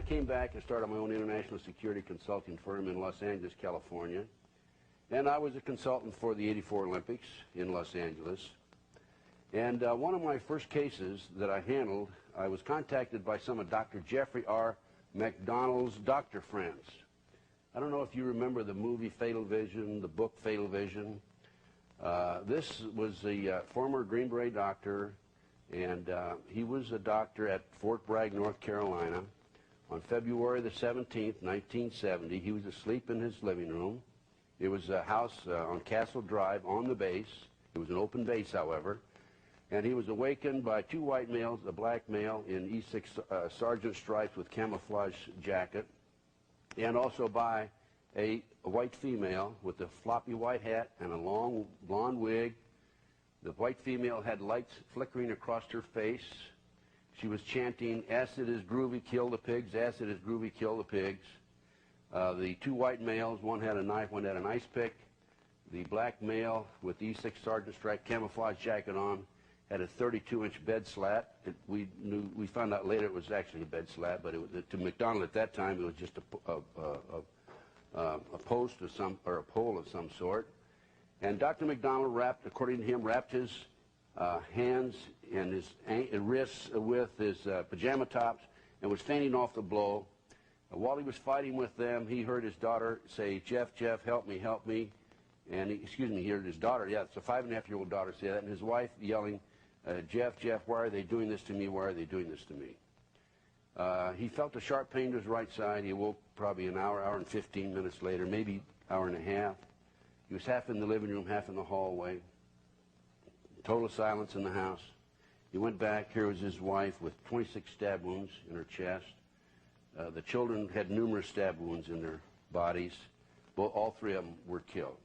came back and started my own international security consulting firm in Los Angeles, California. And I was a consultant for the '84 Olympics in Los Angeles. And one of my first cases that I handled, I was contacted by some of Dr. Jeffrey R. McDonald's doctor friends. I don't know if you remember the movie Fatal Vision, the book Fatal Vision. This was a former Green Beret doctor, and he was a doctor at Fort Bragg, North Carolina. On February the 17th, 1970, he was asleep in his living room. It was a house on Castle Drive on the base. It was an open base, however. And he was awakened by two white males, a black male in E6 sergeant stripes with camouflage jacket, and also by a white female with a floppy white hat and a long blonde wig. The white female had lights flickering across her face. She was chanting, "Acid is groovy, kill the pigs, acid is groovy, kill the pigs." The two white males, one had a knife, one had an ice pick. The black male with the E6 sergeant stripe camouflage jacket on had a 32-inch bed slat. We found out later it was actually a bed slat, but to McDonald at that time it was just a post of some, or a pole of some sort. And Dr. McDonald according to him, wrapped his hands and his wrists with his pajama tops and was feinting off the blow. While he was fighting with them, he heard his daughter say, "Jeff, Jeff, help me, help me." And he heard his daughter, yeah, it's a 5.5-year-old daughter say that, and his wife yelling, "Jeff, Jeff, why are they doing this to me? Why are they doing this to me?" He felt a sharp pain to his right side. He awoke probably an hour and 15 minutes later, maybe hour and a half. He was half in the living room, half in the hallway. Total silence in the house. He went back. Here was his wife with 26 stab wounds in her chest. The children had numerous stab wounds in their bodies. All three of them were killed.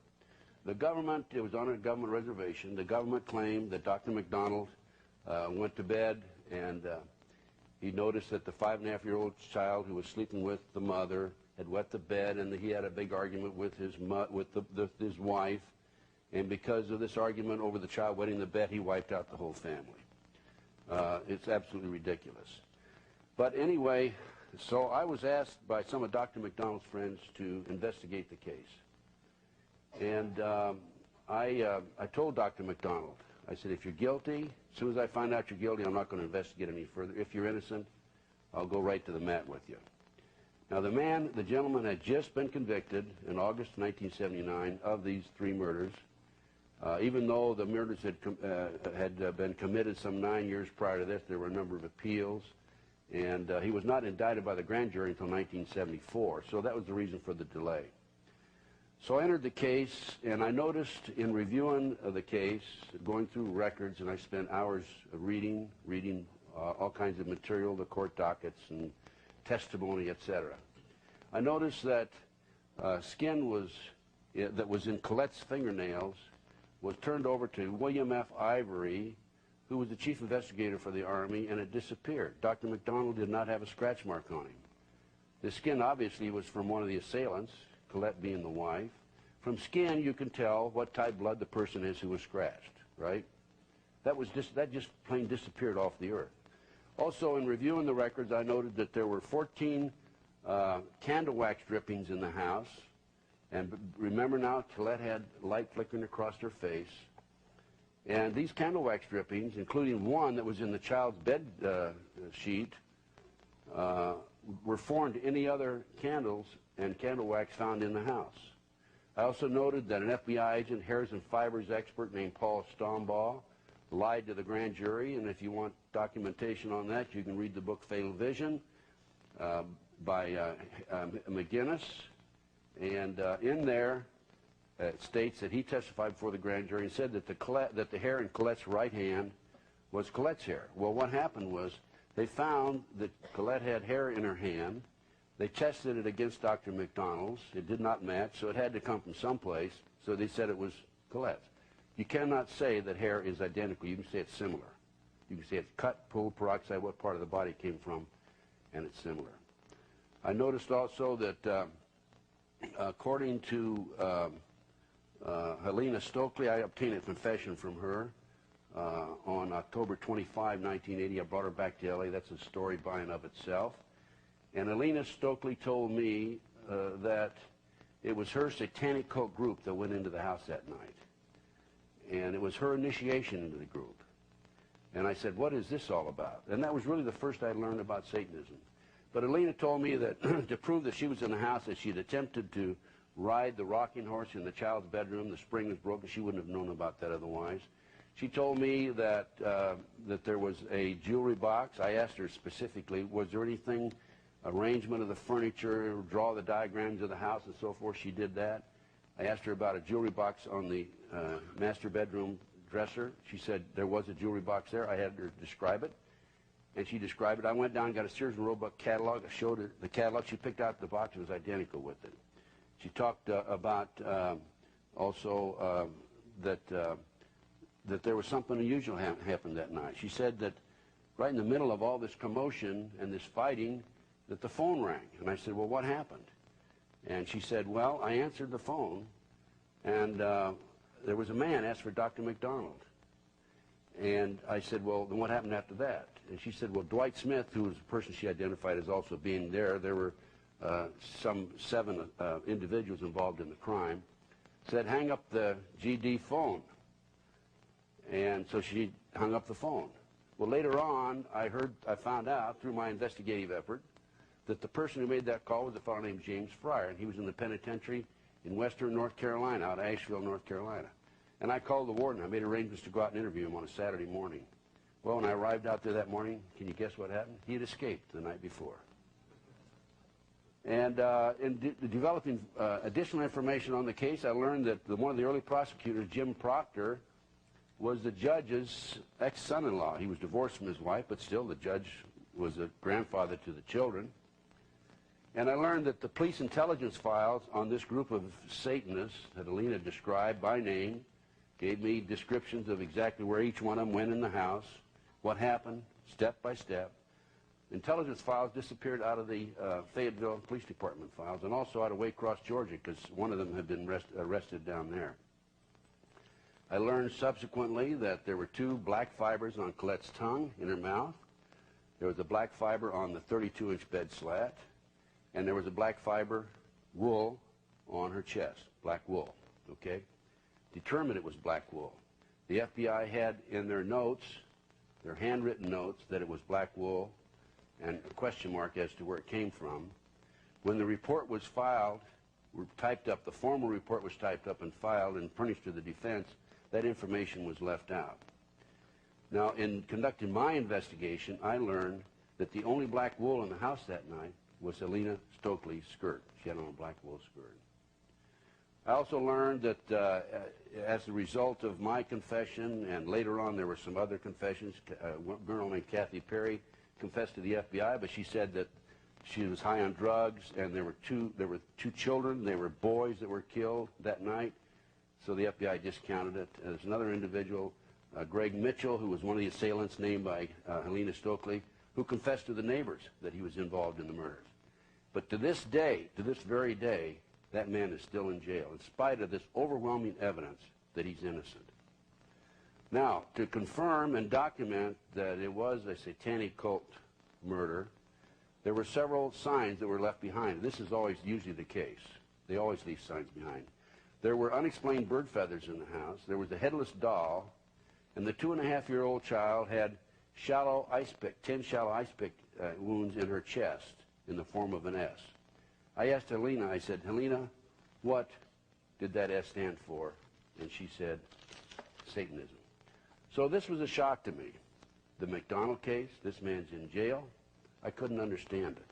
The government, it was on a government reservation. The government claimed that Dr. McDonald went to bed and he noticed that the 5.5-year-old child who was sleeping with the mother had wet the bed, and he had a big argument with his wife. And because of this argument over the child wetting the bed, he wiped out the whole family. It's absolutely ridiculous. But anyway, so I was asked by some of Dr. McDonald's friends to investigate the case. And I told Dr. McDonald, I said, if you're guilty, as soon as I find out you're guilty, I'm not going to investigate any further. If you're innocent, I'll go right to the mat with you. Now, the gentleman had just been convicted in August 1979 of these three murders, even though the murders had been committed some 9 years prior to this. There were a number of appeals, and he was not indicted by the grand jury until 1974, so that was the reason for the delay. So I entered the case, and I noticed in reviewing the case, going through records, and I spent hours reading all kinds of material, the court dockets and testimony, etc. I noticed that skin that was in Colette's fingernails was turned over to William F. Ivory, who was the chief investigator for the Army, and it disappeared. Dr. McDonald did not have a scratch mark on him. The skin obviously was from one of the assailants, Colette being the wife. From skin, you can tell what type blood the person is who was scratched, right? That just plain disappeared off the earth. Also, in reviewing the records, I noted that there were 14 candle wax drippings in the house. And remember now, Colette had light flickering across her face. And these candle wax drippings, including one that was in the child's bed sheet, were foreign to any other candles and candle wax found in the house. I also noted that an FBI agent, hairs and fibers expert named Paul Stombaugh, lied to the grand jury, and if you want documentation on that, you can read the book Fatal Vision by McGinnis. And in there, it states that he testified before the grand jury and said that the hair in Colette's right hand was Colette's hair. Well, what happened was they found that Colette had hair in her hand. They tested it against Dr. McDonald's. It did not match, so it had to come from someplace, so they said it was Colette's. You cannot say that hair is identical. You can say it's similar. You can say it's cut, pulled, peroxide, what part of the body it came from, and it's similar. I noticed also that according to Helena Stokely, I obtained a confession from her on October 25, 1980. I brought her back to LA. That's a story by and of itself. And Helena Stokely told me that it was her satanic cult group that went into the house that night. And it was her initiation into the group. And I said, what is this all about? And that was really the first I learned about Satanism. But Helena told me that to prove that she was in the house, that she had attempted to ride the rocking horse in the child's bedroom. The spring was broken. She wouldn't have known about that otherwise. She told me that that there was a jewelry box. I asked her specifically, was there anything, arrangement of the furniture, draw the diagrams of the house and so forth? She did that. I asked her about a jewelry box on the master bedroom dresser. She said there was a jewelry box there. I had her describe it, and she described it. I went down and got a Sears and Roebuck catalog. I showed her the catalog. She picked out the box. It was identical with it. She talked about also that there was something unusual happened that night. She said that right in the middle of all this commotion and this fighting, that the phone rang. And I said, well, what happened? And she said, well, I answered the phone, and there was a man asked for Dr. McDonald. And I said, well, then what happened after that? And she said, well, Dwight Smith, who was the person she identified as also being there were some 7 individuals involved in the crime, said, hang up the GD phone. And so she hung up the phone. Well, later on, I found out through my investigative effort that the person who made that call was a fellow named James Fryer, and he was in the penitentiary in western North Carolina, out of Asheville, North Carolina. And I called the warden. I made arrangements to go out and interview him on a Saturday morning. Well, when I arrived out there that morning, can you guess what happened? He had escaped the night before. And in developing additional information on the case, I learned that one of the early prosecutors, Jim Proctor, was the judge's ex-son-in-law. He was divorced from his wife, but still the judge was a grandfather to the children. And I learned that the police intelligence files on this group of Satanists that Helena described by name gave me descriptions of exactly where each one of them went in the house, what happened, step by step. Intelligence files disappeared out of the Fayetteville Police Department files, and also out of Waycross, Georgia, because one of them had been arrested down there. I learned subsequently that there were 2 black fibers on Colette's tongue in her mouth. There was a black fiber on the 32-inch bed slat, and there was a black fiber wool on her chest, black wool, okay? Determined it was black wool. The FBI had in their notes, their handwritten notes, that it was black wool, and a question mark as to where it came from. When the report was filed, typed up, the formal report was typed up and filed and furnished to the defense, that information was left out. Now, in conducting my investigation, I learned that the only black wool in the house that night was Helena Stokely's skirt. She had on a black wool skirt. I also learned that as a result of my confession, and later on there were some other confessions, a girl named Kathy Perry confessed to the FBI, but she said that she was high on drugs, and there were two children, they were boys that were killed that night, so the FBI discounted it. There's another individual, Greg Mitchell, who was one of the assailants named by Helena Stokely, who confessed to the neighbors that he was involved in the murders. But to this day, to this very day, that man is still in jail, in spite of this overwhelming evidence that he's innocent. Now, to confirm and document that it was a satanic cult murder, there were several signs that were left behind. This is always usually the case. They always leave signs behind. There were unexplained bird feathers in the house. There was a headless doll, and the 2.5-year-old child had shallow ice pick, 10 shallow ice pick wounds in her chest in the form of an S. I asked Helena, I said, Helena, what did that S stand for? And she said, Satanism. So this was a shock to me. The McDonald case, this man's in jail. I couldn't understand it.